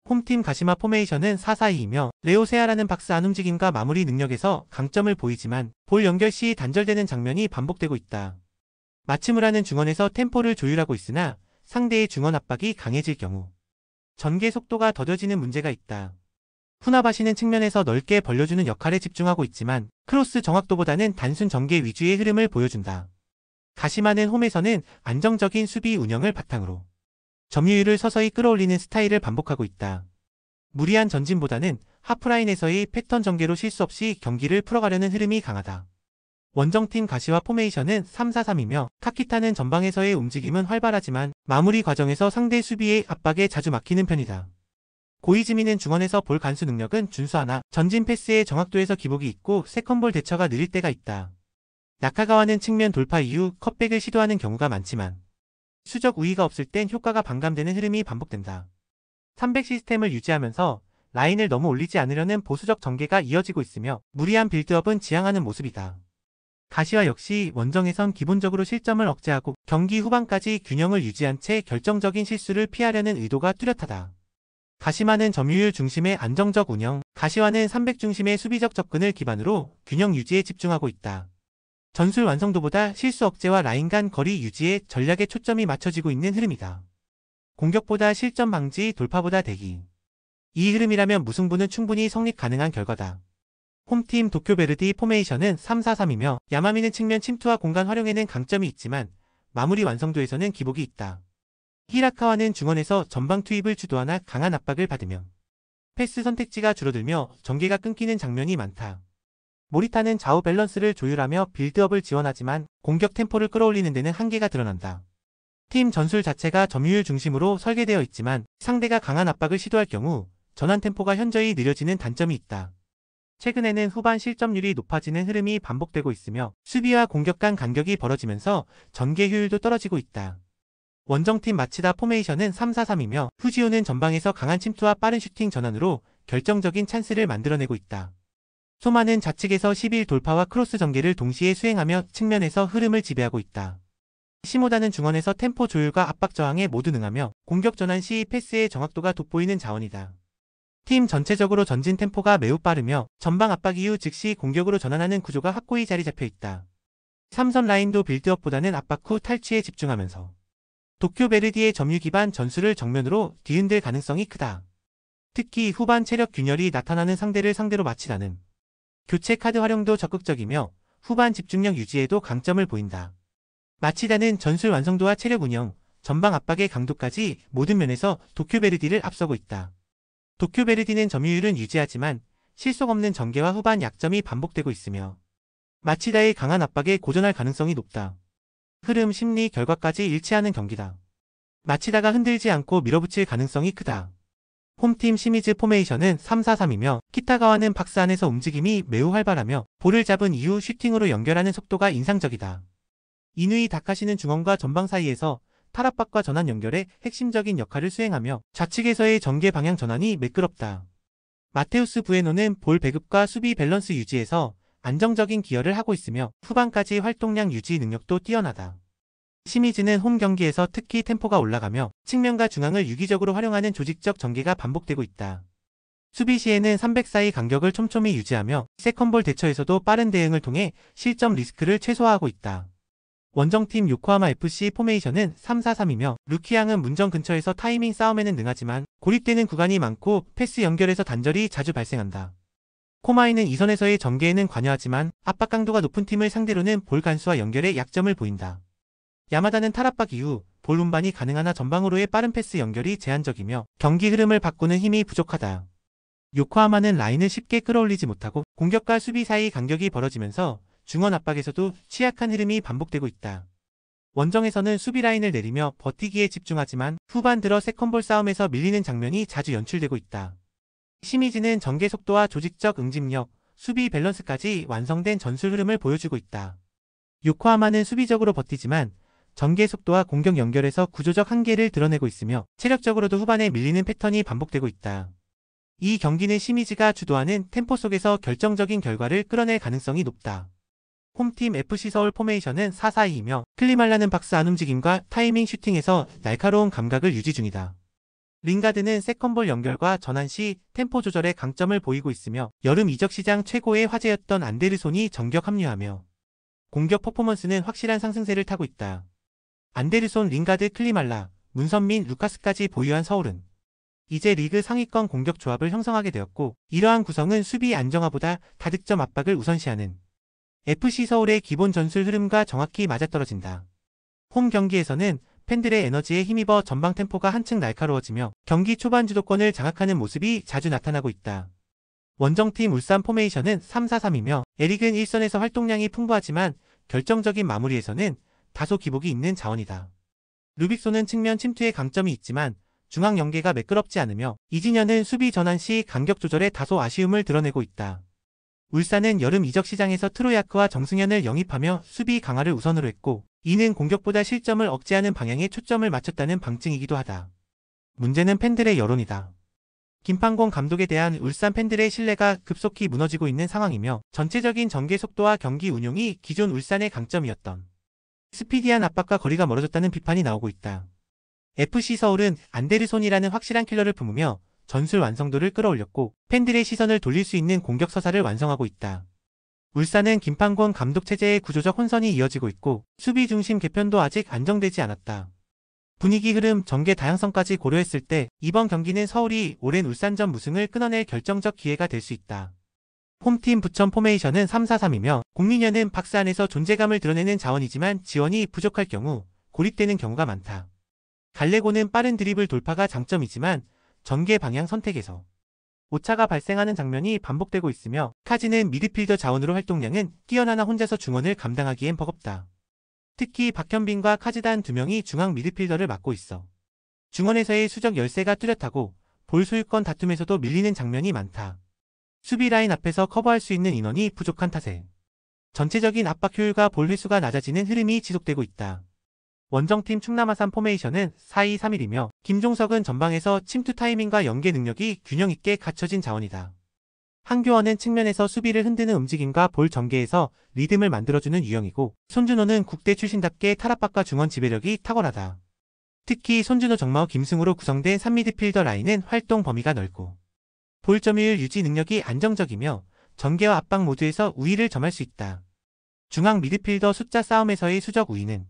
홈팀 가시마 포메이션은 4-4-2이며 레오세아라는 박스 안 움직임과 마무리 능력에서 강점을 보이지만 볼 연결 시 단절되는 장면이 반복되고 있다. 마츠무라는 중원에서 템포를 조율하고 있으나 상대의 중원 압박이 강해질 경우 전개 속도가 더뎌지는 문제가 있다. 후나바시는 측면에서 넓게 벌려주는 역할에 집중하고 있지만 크로스 정확도보다는 단순 전개 위주의 흐름을 보여준다. 가시마는 홈에서는 안정적인 수비 운영을 바탕으로 점유율을 서서히 끌어올리는 스타일을 반복하고 있다. 무리한 전진보다는 하프라인에서의 패턴 전개로 실수 없이 경기를 풀어가려는 흐름이 강하다. 원정팀 가시와 포메이션은 3-4-3이며 카키타는 전방에서의 움직임은 활발하지만 마무리 과정에서 상대 수비의 압박에 자주 막히는 편이다. 고이즈미는 중원에서 볼 간수 능력은 준수하나 전진 패스의 정확도에서 기복이 있고 세컨볼 대처가 느릴 때가 있다. 나카가와는 측면 돌파 이후 컷백을 시도하는 경우가 많지만 수적 우위가 없을 땐 효과가 반감되는 흐름이 반복된다. 300 시스템을 유지하면서 라인을 너무 올리지 않으려는 보수적 전개가 이어지고 있으며 무리한 빌드업은 지향하는 모습이다. 가시와 역시 원정에선 기본적으로 실점을 억제하고 경기 후반까지 균형을 유지한 채 결정적인 실수를 피하려는 의도가 뚜렷하다. 가시마는 점유율 중심의 안정적 운영, 가시와는 300 중심의 수비적 접근을 기반으로 균형 유지에 집중하고 있다. 전술 완성도보다 실수 억제와 라인 간 거리 유지에 전략에 초점이 맞춰지고 있는 흐름이다. 공격보다 실점 방지, 돌파보다 대기. 이 흐름이라면 무승부는 충분히 성립 가능한 결과다. 홈팀 도쿄베르디 포메이션은 3-4-3이며 야마미는 측면 침투와 공간 활용에는 강점이 있지만 마무리 완성도에서는 기복이 있다. 히라카와는 중원에서 전방 투입을 주도하나 강한 압박을 받으며 패스 선택지가 줄어들며 전개가 끊기는 장면이 많다. 모리타는 좌우 밸런스를 조율하며 빌드업을 지원하지만 공격 템포를 끌어올리는 데는 한계가 드러난다. 팀 전술 자체가 점유율 중심으로 설계되어 있지만 상대가 강한 압박을 시도할 경우 전환 템포가 현저히 느려지는 단점이 있다. 최근에는 후반 실점률이 높아지는 흐름이 반복되고 있으며 수비와 공격 간 간격이 벌어지면서 전개 효율도 떨어지고 있다. 원정팀 마치다 포메이션은 3-4-3이며 후지오는 전방에서 강한 침투와 빠른 슈팅 전환으로 결정적인 찬스를 만들어내고 있다. 소마는 좌측에서 11 돌파와 크로스 전개를 동시에 수행하며 측면에서 흐름을 지배하고 있다. 시모다는 중원에서 템포 조율과 압박 저항에 모두 능하며 공격 전환 시 패스의 정확도가 돋보이는 자원이다. 팀 전체적으로 전진 템포가 매우 빠르며 전방 압박 이후 즉시 공격으로 전환하는 구조가 확고히 자리 잡혀 있다. 3선 라인도 빌드업보다는 압박 후 탈취에 집중하면서 도쿄베르디의 점유 기반 전술을 정면으로 뒤흔들 가능성이 크다. 특히 후반 체력 균열이 나타나는 상대를 상대로 마치다는 교체 카드 활용도 적극적이며 후반 집중력 유지에도 강점을 보인다. 마치다는 전술 완성도와 체력 운영, 전방 압박의 강도까지 모든 면에서 도쿄베르디를 앞서고 있다. 도쿄베르디는 점유율은 유지하지만 실속 없는 전개와 후반 약점이 반복되고 있으며 마치다의 강한 압박에 고전할 가능성이 높다. 흐름, 심리, 결과까지 일치하는 경기다. 마치다가 흔들지 않고 밀어붙일 가능성이 크다. 홈팀 시미즈 포메이션은 3-4-3이며 키타가와는 박스 안에서 움직임이 매우 활발하며 볼을 잡은 이후 슈팅으로 연결하는 속도가 인상적이다. 이누이 다카시는 중원과 전방 사이에서 탈압박과 전환 연결에 핵심적인 역할을 수행하며 좌측에서의 전개 방향 전환이 매끄럽다. 마테우스 부에노는 볼 배급과 수비 밸런스 유지에서 안정적인 기여를 하고 있으며 후반까지 활동량 유지 능력도 뛰어나다. 시미즈는 홈 경기에서 특히 템포가 올라가며 측면과 중앙을 유기적으로 활용하는 조직적 전개가 반복되고 있다. 수비 시에는 300 사이 간격을 촘촘히 유지하며 세컨볼 대처에서도 빠른 대응을 통해 실점 리스크를 최소화하고 있다. 원정팀 요코하마 FC 포메이션은 3-4-3이며 루키양은 문정 근처에서 타이밍 싸움에는 능하지만 고립되는 구간이 많고 패스 연결에서 단절이 자주 발생한다. 코마이는 2선에서의 전개에는 관여하지만 압박 강도가 높은 팀을 상대로는 볼 간수와 연결에 약점을 보인다. 야마다는 탈압박 이후 볼 운반이 가능하나 전방으로의 빠른 패스 연결이 제한적이며 경기 흐름을 바꾸는 힘이 부족하다. 요코하마는 라인을 쉽게 끌어올리지 못하고 공격과 수비 사이 간격이 벌어지면서 중원 압박에서도 취약한 흐름이 반복되고 있다. 원정에서는 수비 라인을 내리며 버티기에 집중하지만 후반 들어 세컨볼 싸움에서 밀리는 장면이 자주 연출되고 있다. 시미즈는 전개 속도와 조직적 응집력, 수비 밸런스까지 완성된 전술 흐름을 보여주고 있다. 요코하마는 수비적으로 버티지만 전개 속도와 공격 연결에서 구조적 한계를 드러내고 있으며 체력적으로도 후반에 밀리는 패턴이 반복되고 있다. 이 경기는 시미즈가 주도하는 템포 속에서 결정적인 결과를 끌어낼 가능성이 높다. 홈팀 FC서울 포메이션은 4-4-2이며 클리말라는 박스 안 움직임과 타이밍 슈팅에서 날카로운 감각을 유지 중이다. 링가드는 세컨볼 연결과 전환 시 템포 조절에 강점을 보이고 있으며 여름 이적 시장 최고의 화제였던 안데르손이 정격 합류하며 공격 퍼포먼스는 확실한 상승세를 타고 있다. 안데르손, 링가드, 클리말라, 문선민, 루카스까지 보유한 서울은 이제 리그 상위권 공격 조합을 형성하게 되었고, 이러한 구성은 수비 안정화보다 다득점 압박을 우선시하는 FC 서울의 기본 전술 흐름과 정확히 맞아떨어진다. 홈 경기에서는 팬들의 에너지에 힘입어 전방 템포가 한층 날카로워지며 경기 초반 주도권을 장악하는 모습이 자주 나타나고 있다. 원정팀 울산 포메이션은 3-4-3이며 에릭은 일선에서 활동량이 풍부하지만 결정적인 마무리에서는 다소 기복이 있는 자원이다. 루빅소는 측면 침투에 강점이 있지만 중앙 연계가 매끄럽지 않으며 이진현은 수비 전환 시 간격 조절에 다소 아쉬움을 드러내고 있다. 울산은 여름 이적 시장에서 트로야크와 정승현을 영입하며 수비 강화를 우선으로 했고, 이는 공격보다 실점을 억제하는 방향에 초점을 맞췄다는 방증이기도 하다. 문제는 팬들의 여론이다. 김판공 감독에 대한 울산 팬들의 신뢰가 급속히 무너지고 있는 상황이며 전체적인 전개 속도와 경기 운용이 기존 울산의 강점이었던 스피디한 압박과 거리가 멀어졌다는 비판이 나오고 있다. FC 서울은 안데르손이라는 확실한 킬러를 품으며 전술 완성도를 끌어올렸고 팬들의 시선을 돌릴 수 있는 공격 서사를 완성하고 있다. 울산은 김판곤 감독 체제의 구조적 혼선이 이어지고 있고 수비 중심 개편도 아직 안정되지 않았다. 분위기 흐름, 전개 다양성까지 고려했을 때 이번 경기는 서울이 오랜 울산전 무승을 끊어낼 결정적 기회가 될 수 있다. 홈팀 부천 포메이션은 3-4-3이며 공민현은 박스 안에서 존재감을 드러내는 자원이지만 지원이 부족할 경우 고립되는 경우가 많다. 갈레고는 빠른 드리블 돌파가 장점이지만 전개 방향 선택에서 오차가 발생하는 장면이 반복되고 있으며 카지는 미드필더 자원으로 활동량은 뛰어나나 혼자서 중원을 감당하기엔 버겁다. 특히 박현빈과 카지단 두 명이 중앙 미드필더를 맡고 있어 중원에서의 수적 열세가 뚜렷하고 볼 소유권 다툼에서도 밀리는 장면이 많다. 수비 라인 앞에서 커버할 수 있는 인원이 부족한 탓에 전체적인 압박 효율과 볼 횟수가 낮아지는 흐름이 지속되고 있다. 원정팀 충남 아산 포메이션은 4-2-3-1이며 김종석은 전방에서 침투 타이밍과 연계 능력이 균형 있게 갖춰진 자원이다. 한교원은 측면에서 수비를 흔드는 움직임과 볼 전개에서 리듬을 만들어주는 유형이고 손준호는 국대 출신답게 탈압박과 중원 지배력이 탁월하다. 특히 손준호, 정마호, 김승우로 구성된 3미드필더 라인은 활동 범위가 넓고 볼 점유율 유지 능력이 안정적이며 전개와 압박 모두에서 우위를 점할 수 있다. 중앙 미드필더 숫자 싸움에서의 수적 우위는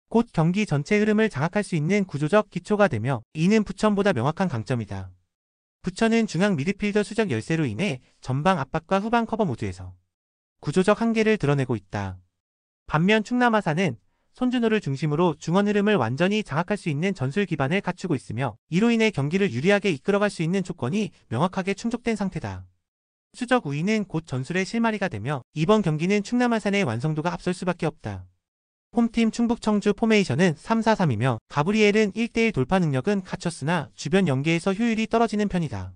곧 경기 전체 흐름을 장악할 수 있는 구조적 기초가 되며 이는 부천보다 명확한 강점이다. 부천은 중앙 미드필더 수적 열세로 인해 전방 압박과 후방 커버 모두에서 구조적 한계를 드러내고 있다. 반면 충남 아산은 손준호를 중심으로 중원 흐름을 완전히 장악할 수 있는 전술 기반을 갖추고 있으며 이로 인해 경기를 유리하게 이끌어갈 수 있는 조건이 명확하게 충족된 상태다. 수적 우위는 곧 전술의 실마리가 되며 이번 경기는 충남 아산의 완성도가 앞설 수밖에 없다. 홈팀 충북 청주 포메이션은 3-4-3이며 가브리엘은 1대1 돌파 능력은 갖췄으나 주변 연계에서 효율이 떨어지는 편이다.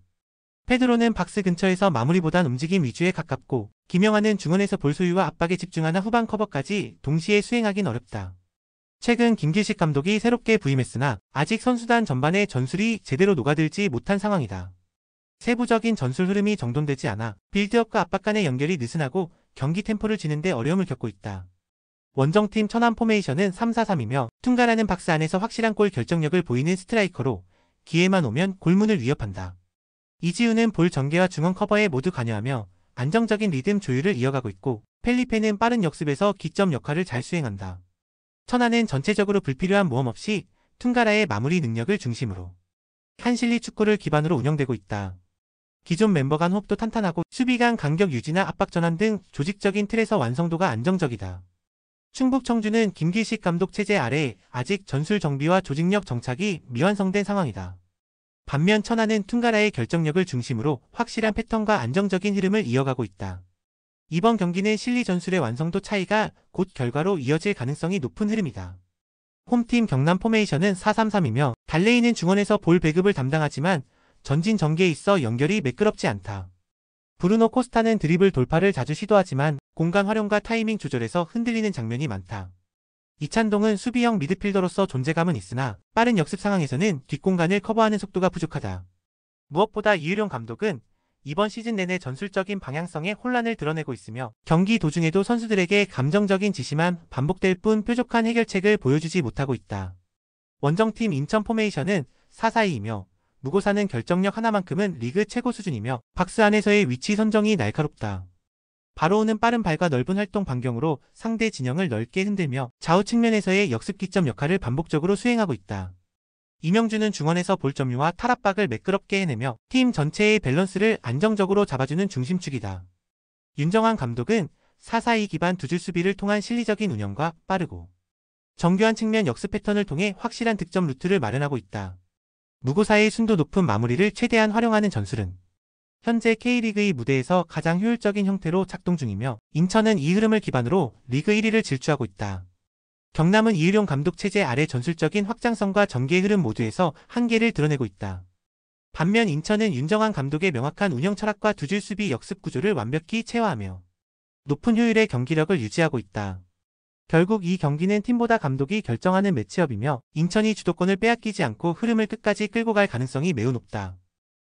페드로는 박스 근처에서 마무리보단 움직임 위주에 가깝고 김영환은 중원에서 볼 소유와 압박에 집중하나 후방 커버까지 동시에 수행하긴 어렵다. 최근 김길식 감독이 새롭게 부임했으나 아직 선수단 전반의 전술이 제대로 녹아들지 못한 상황이다. 세부적인 전술 흐름이 정돈되지 않아 빌드업과 압박 간의 연결이 느슨하고 경기 템포를 쥐는데 어려움을 겪고 있다. 원정팀 천안 포메이션은 3-4-3이며 퉁가라는 박스 안에서 확실한 골 결정력을 보이는 스트라이커로 기회만 오면 골문을 위협한다. 이지우는 볼 전개와 중원 커버에 모두 관여하며 안정적인 리듬 조율을 이어가고 있고 펠리페는 빠른 역습에서 기점 역할을 잘 수행한다. 천안은 전체적으로 불필요한 모험 없이 퉁가라의 마무리 능력을 중심으로 한실리 축구를 기반으로 운영되고 있다. 기존 멤버 간 호흡도 탄탄하고 수비 간 간격 유지나 압박 전환 등 조직적인 틀에서 완성도가 안정적이다. 충북 청주는 김길식 감독 체제 아래 아직 전술 정비와 조직력 정착이 미완성된 상황이다. 반면 천안은 퉁가라의 결정력을 중심으로 확실한 패턴과 안정적인 흐름을 이어가고 있다. 이번 경기는 실리 전술의 완성도 차이가 곧 결과로 이어질 가능성이 높은 흐름이다. 홈팀 경남 포메이션은 4-3-3이며 달레이는 중원에서 볼 배급을 담당하지만 전진 전개에 있어 연결이 매끄럽지 않다. 브루노 코스타는 드리블 돌파를 자주 시도하지만 공간 활용과 타이밍 조절에서 흔들리는 장면이 많다. 이찬동은 수비형 미드필더로서 존재감은 있으나 빠른 역습 상황에서는 뒷공간을 커버하는 속도가 부족하다. 무엇보다 이유령 감독은 이번 시즌 내내 전술적인 방향성에 혼란을 드러내고 있으며 경기 도중에도 선수들에게 감정적인 지시만 반복될 뿐 뾰족한 해결책을 보여주지 못하고 있다. 원정팀 인천 포메이션은 4-4-2이며 무고사는 결정력 하나만큼은 리그 최고 수준이며 박스 안에서의 위치 선정이 날카롭다. 바로우는 빠른 발과 넓은 활동 반경으로 상대 진영을 넓게 흔들며 좌우 측면에서의 역습 기점 역할을 반복적으로 수행하고 있다. 이명주는 중원에서 볼 점유와 탈압박을 매끄럽게 해내며 팀 전체의 밸런스를 안정적으로 잡아주는 중심축이다. 윤정환 감독은 4-4-2 기반 두 줄 수비를 통한 실리적인 운영과 빠르고 정교한 측면 역습 패턴을 통해 확실한 득점 루트를 마련하고 있다. 무고사의 순도 높은 마무리를 최대한 활용하는 전술은 현재 K리그의 무대에서 가장 효율적인 형태로 작동 중이며 인천은 이 흐름을 기반으로 리그 1위를 질주하고 있다. 경남은 이의룡 감독 체제 아래 전술적인 확장성과 전개 흐름 모두에서 한계를 드러내고 있다. 반면 인천은 윤정환 감독의 명확한 운영 철학과 두 줄 수비 역습 구조를 완벽히 체화하며 높은 효율의 경기력을 유지하고 있다. 결국 이 경기는 팀보다 감독이 결정하는 매치업이며 인천이 주도권을 빼앗기지 않고 흐름을 끝까지 끌고 갈 가능성이 매우 높다.